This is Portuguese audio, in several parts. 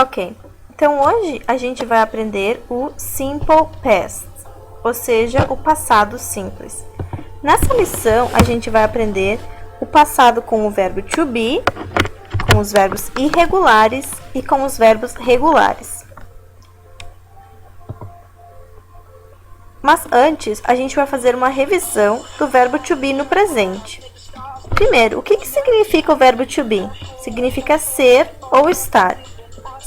Ok, então hoje a gente vai aprender o Simple Past, ou seja, o passado simples. Nessa lição, a gente vai aprender o passado com o verbo to be, com os verbos irregulares e com os verbos regulares. Mas antes, a gente vai fazer uma revisão do verbo to be no presente. Primeiro, o que significa o verbo to be? Significa ser ou estar.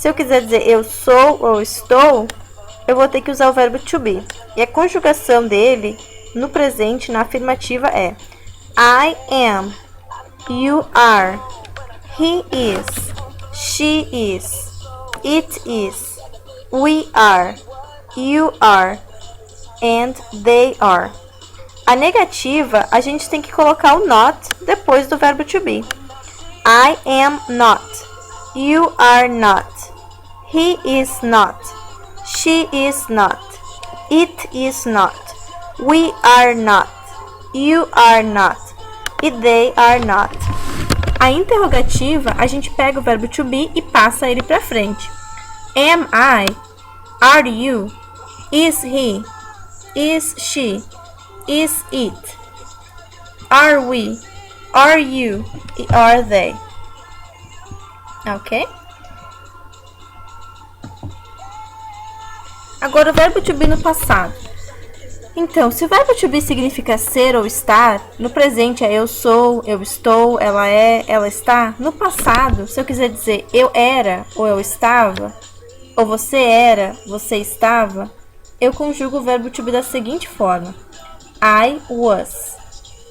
Se eu quiser dizer eu sou ou estou, eu vou ter que usar o verbo to be. E a conjugação dele no presente, na afirmativa, é I am, you are, he is, she is, it is, we are, you are, and they are. A negativa, a gente tem que colocar o not depois do verbo to be. I am not. You are not. He is not. She is not. It is not. We are not. You are not. E they are not. A interrogativa, a gente pega o verbo to be e passa ele para frente. Am I? Are you? Is he? Is she? Is it? Are we? Are you? E are they? Ok? Agora o verbo to be no passado. Então, se o verbo to be significa ser ou estar, no presente é eu sou, eu estou, ela é, ela está. No passado, se eu quiser dizer eu era ou eu estava, ou você era, você estava, eu conjugo o verbo to be da seguinte forma. I was,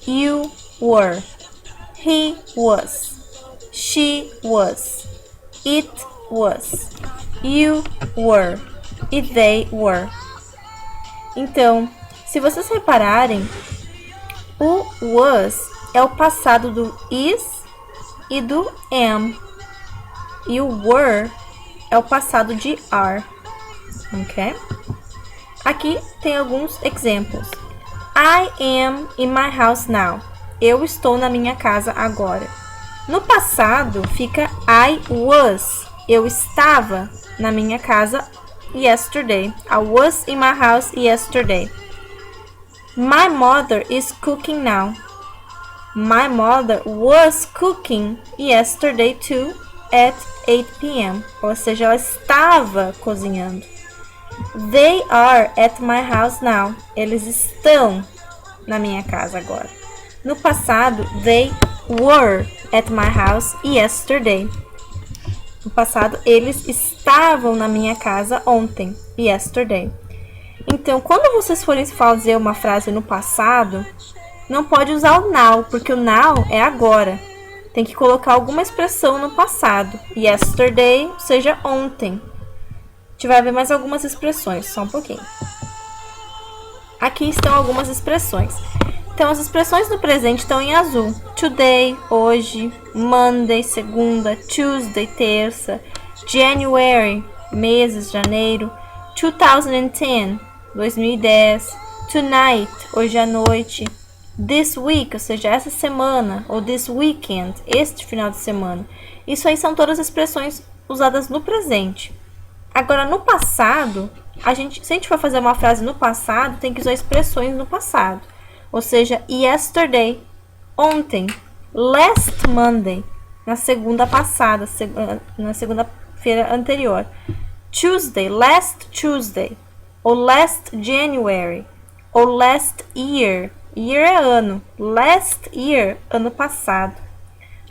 you were, he was, she was, it was, you were e they were. Então, se vocês repararem, o was é o passado do is e do am, e o were é o passado de are. Ok? Aqui tem alguns exemplos. I am in my house now. Eu estou na minha casa agora. No passado fica I was. Eu estava na minha casa yesterday. I was in my house yesterday. My mother is cooking now. My mother was cooking yesterday too at 8 p.m. Ou seja, ela estava cozinhando. They are at my house now. Eles estão na minha casa agora. No passado, they were at my house yesterday. No passado, eles estavam na minha casa ontem, yesterday. Então, quando vocês forem fazer uma frase no passado, não pode usar o now, porque o now é agora. Tem que colocar alguma expressão no passado. Yesterday, ou seja, ontem. A gente vai ver mais algumas expressões, só um pouquinho. Aqui estão algumas expressões. Então, as expressões no presente estão em azul. Today, hoje. Monday, segunda. Tuesday, terça. January, meses, janeiro. 2010, 2010. Tonight, hoje à noite. This week, ou seja, essa semana. Ou this weekend, este final de semana. Isso aí são todas as expressões usadas no presente. Agora, no passado, se a gente for fazer uma frase no passado, tem que usar expressões no passado. Ou seja, yesterday, ontem, last Monday, na segunda passada, na segunda-feira anterior. Tuesday, last Tuesday, ou last January, ou last year. Year é ano. Last year, ano passado.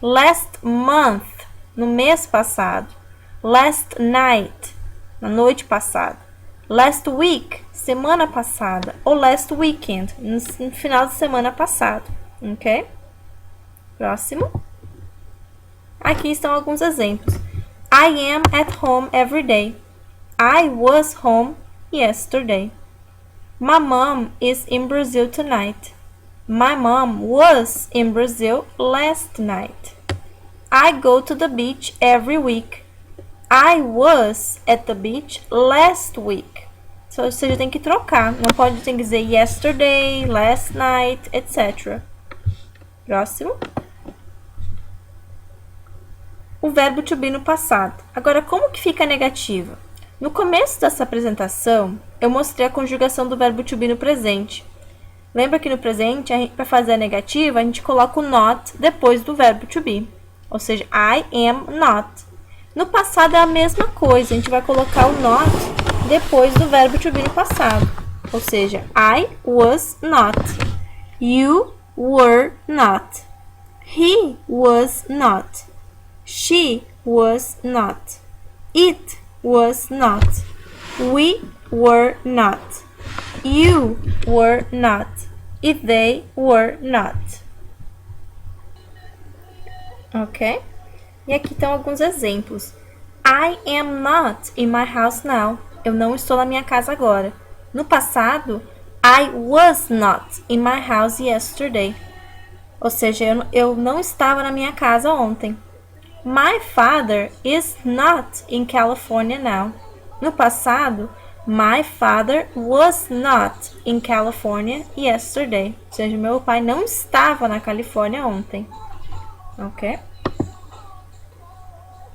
Last month, no mês passado. Last night, na noite passada. Last week, semana passada. Ou last weekend, no final de semana passado. Ok? Próximo. Aqui estão alguns exemplos. I am at home every day. I was home yesterday. My mom is in Brazil tonight. My mom was in Brazil last night. I go to the beach every week. I was at the beach last week. Ou seja, tem que trocar. Não pode ter que dizer yesterday, last night, etc. Próximo. o verbo to be no passado. Agora, como que fica a negativa? No começo dessa apresentação, eu mostrei a conjugação do verbo to be no presente. Lembra que no presente, para fazer a negativa, a gente coloca o not depois do verbo to be. Ou seja, I am not. No passado é a mesma coisa, a gente vai colocar o not depois do verbo to be no passado. Ou seja, I was not. You were not. He was not. She was not. It was not. We were not. You were not. E they were not. Ok? E aqui estão alguns exemplos. I am not in my house now. Eu não estou na minha casa agora. No passado, I was not in my house yesterday. Ou seja, eu não estava na minha casa ontem. My father is not in California now. No passado, my father was not in California yesterday. Ou seja, meu pai não estava na Califórnia ontem. Ok?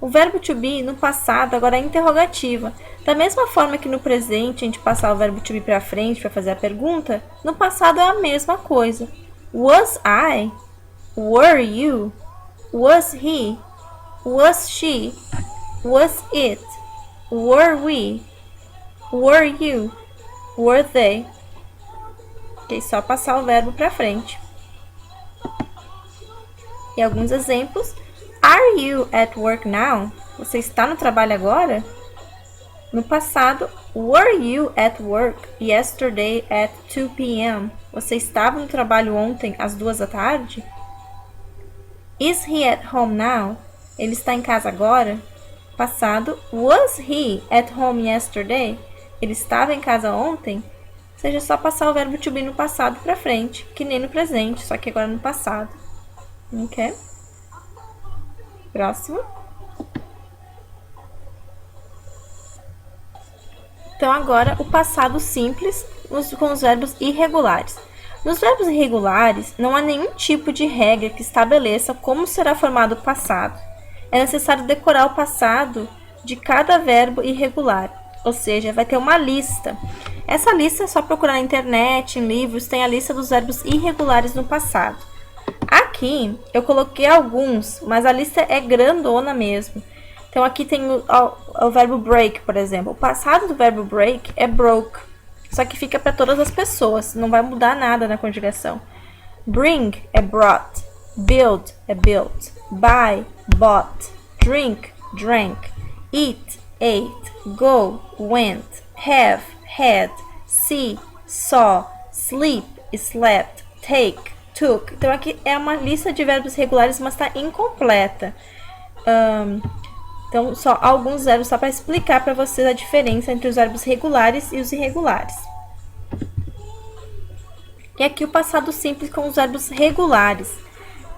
O verbo to be no passado agora é interrogativa. Da mesma forma que no presente a gente passar o verbo to be para frente para fazer a pergunta, no passado é a mesma coisa. Was I? Were you? Was he? Was she? Was it? Were we? Were you? Were they? Ok, só passar o verbo para frente. E alguns exemplos. Are you at work now? Você está no trabalho agora? No passado, were you at work yesterday at 2 p.m.? Você estava no trabalho ontem às 2 da tarde? Is he at home now? Ele está em casa agora? Passado, was he at home yesterday? Ele estava em casa ontem? Ou seja, só passar o verbo to be no passado para frente, que nem no presente, só que agora no passado. Ok? Próximo. Então, agora, o passado simples com os verbos irregulares. Nos verbos irregulares, não há nenhum tipo de regra que estabeleça como será formado o passado. É necessário decorar o passado de cada verbo irregular, ou seja, vai ter uma lista. Essa lista é só procurar na internet, em livros, tem a lista dos verbos irregulares no passado. Aqui, eu coloquei alguns, mas a lista é grandona mesmo. Então, aqui tem o verbo break, por exemplo. O passado do verbo break é broke. Só que fica para todas as pessoas. Não vai mudar nada na conjugação. Bring é brought. Build é built. Buy, bought. Drink, drank. Eat, ate. Go, went. Have, had. See, saw. Sleep, slept. Take, took. Então, aqui é uma lista de verbos regulares, mas está incompleta. Então, só alguns verbos só para explicar para vocês a diferença entre os verbos regulares e os irregulares. E aqui o passado simples com os verbos regulares.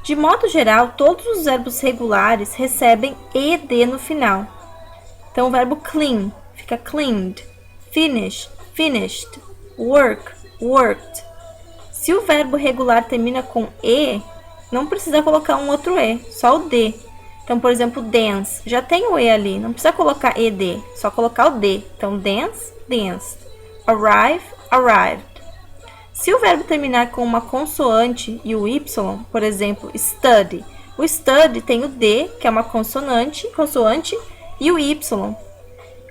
De modo geral, todos os verbos regulares recebem ed no final. Então, o verbo clean fica cleaned, finish, finished, work, worked. Se o verbo regular termina com e, não precisa colocar um outro e, só o d. Então, por exemplo, dance, já tem o e ali, não precisa colocar ed, só colocar o d. Então, dance, danced. Arrive, arrived. Se o verbo terminar com uma consoante e o y, por exemplo, study, o study tem o d, que é uma consoante, e o y.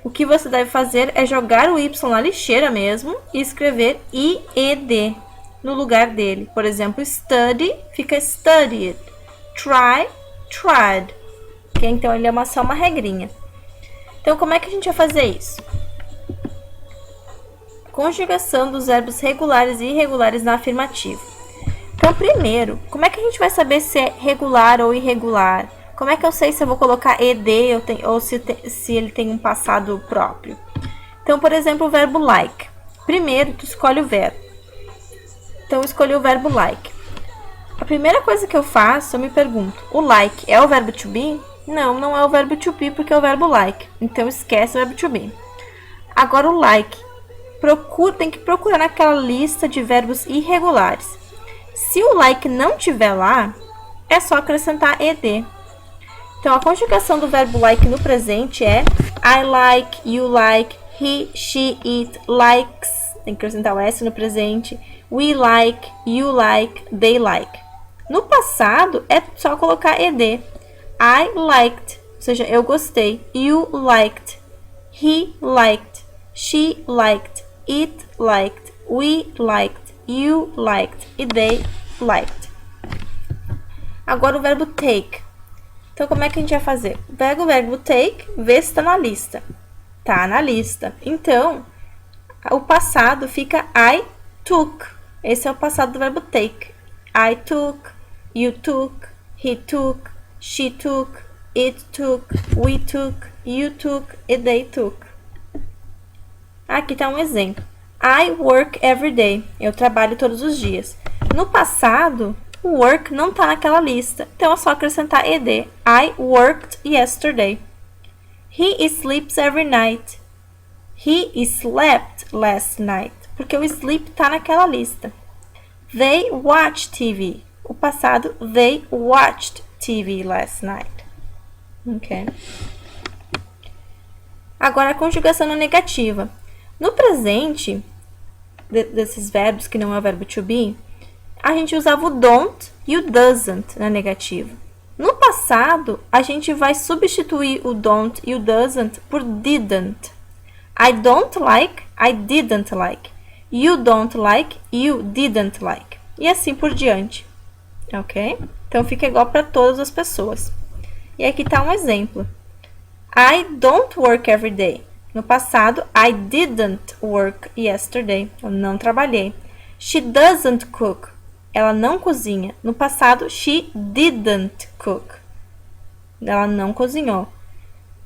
O que você deve fazer é jogar o y na lixeira mesmo e escrever ied no lugar dele. Por exemplo, study fica studied, try, tried. Okay? Então, ele é só uma regrinha. Então, como é que a gente vai fazer isso? Conjugação dos verbos regulares e irregulares na afirmativa. Então, primeiro, como é que a gente vai saber se é regular ou irregular? Como é que eu sei se eu vou colocar ed ou se ele tem um passado próprio? Então, por exemplo, o verbo like. Primeiro, tu escolhe o verbo. Então, eu escolhi o verbo like. A primeira coisa que eu faço, eu me pergunto, o like é o verbo to be? Não, não é o verbo to be porque é o verbo like. Então, esquece o verbo to be. Agora, o like. Tem que procurar naquela lista de verbos irregulares. Se o like não tiver lá, é só acrescentar ed. Então, a conjugação do verbo like no presente é I like, you like, he, she, it, likes. Tem que acrescentar o S no presente. We like, you like, they like. No passado, é só colocar ed. I liked, ou seja, eu gostei. You liked. He liked. She liked. It liked. We liked. You liked. E they liked. Agora o verbo take. Então, como é que a gente vai fazer? Pega o verbo take, vê se está na lista. Tá na lista. Então, o passado fica I took. Esse é o passado do verbo take. I took, you took, he took, she took, it took, we took, you took e they took. Aqui está um exemplo. I work every day. Eu trabalho todos os dias. No passado, o work não está naquela lista. Então, é só acrescentar ed. I worked yesterday. He sleeps every night. He slept last night. Porque o sleep está naquela lista. They watch TV. O passado, they watched TV last night. Ok. Agora, a conjugação na negativa. No presente, desses verbos que não é o verbo to be, a gente usava o don't e o doesn't na negativa. No passado, a gente vai substituir o don't e o doesn't por didn't. I don't like, I didn't like. You don't like, you didn't like. E assim por diante. Ok? Então, fica igual para todas as pessoas. E aqui está um exemplo. I don't work every day. No passado, I didn't work yesterday. Eu não trabalhei. She doesn't cook. Ela não cozinha. No passado, she didn't cook. Ela não cozinhou.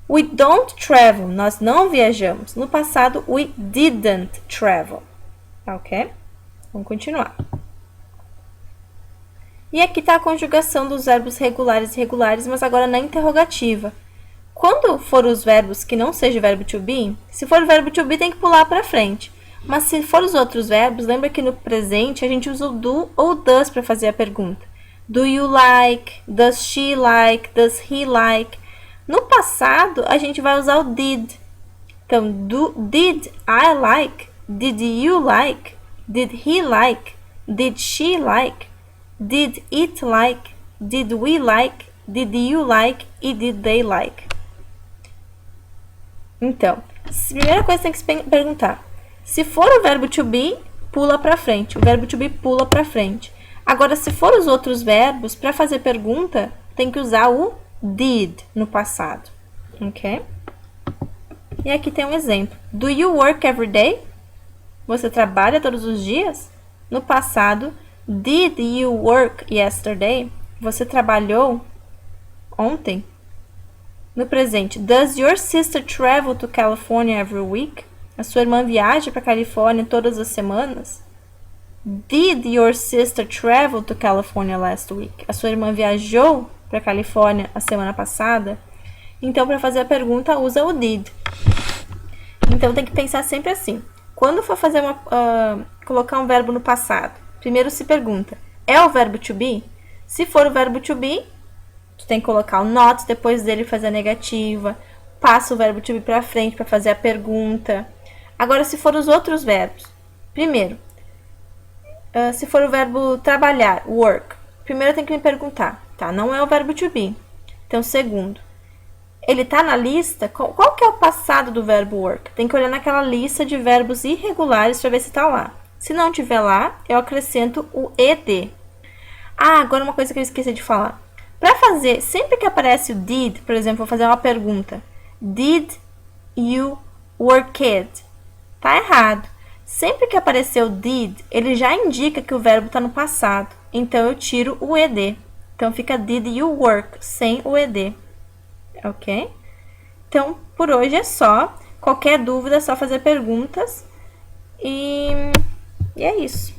We don't travel. Nós não viajamos. No passado, we didn't travel. Ok? Vamos continuar. E aqui está a conjugação dos verbos regulares e irregulares, mas agora na interrogativa. Quando for os verbos que não seja o verbo to be, se for o verbo to be, tem que pular para frente. Mas se for os outros verbos, lembra que no presente a gente usa o do ou does para fazer a pergunta. Do you like? Does she like? Does he like? No passado, a gente vai usar o did. Então, did I like? Did you like? Did he like? Did she like? Did it like? Did we like? Did you like? E did they like? Então, a primeira coisa que tem que se perguntar. Se for o verbo to be, pula para frente. O verbo to be pula para frente. Agora, se for os outros verbos, para fazer pergunta, tem que usar o did no passado. Ok? E aqui tem um exemplo. Do you work every day? Você trabalha todos os dias? No passado, did you work yesterday? Você trabalhou ontem? No presente, does your sister travel to California every week? A sua irmã viaja para a Califórnia todas as semanas? Did your sister travel to California last week? A sua irmã viajou para a Califórnia a semana passada? Então, para fazer a pergunta, usa o did. Então, tem que pensar sempre assim. Quando for fazer colocar um verbo no passado, primeiro se pergunta, é o verbo to be? Se for o verbo to be, tu tem que colocar o not depois dele fazer a negativa, passa o verbo to be para frente para fazer a pergunta. Agora, se for os outros verbos, primeiro, se for o verbo trabalhar, work, primeiro tem que me perguntar, tá? Não é o verbo to be. Então, segundo, ele tá na lista? Qual que é o passado do verbo work? Tem que olhar naquela lista de verbos irregulares para ver se tá lá. Se não tiver lá, eu acrescento o ed. Agora uma coisa que eu esqueci de falar. Para fazer, sempre que aparece o did, por exemplo, vou fazer uma pergunta. Did you work it? Tá errado. Sempre que aparecer o did, ele já indica que o verbo está no passado. Então, eu tiro o ed. Então, fica did you work, sem o ed. Ok? Então, por hoje é só. Qualquer dúvida é só fazer perguntas. E é isso.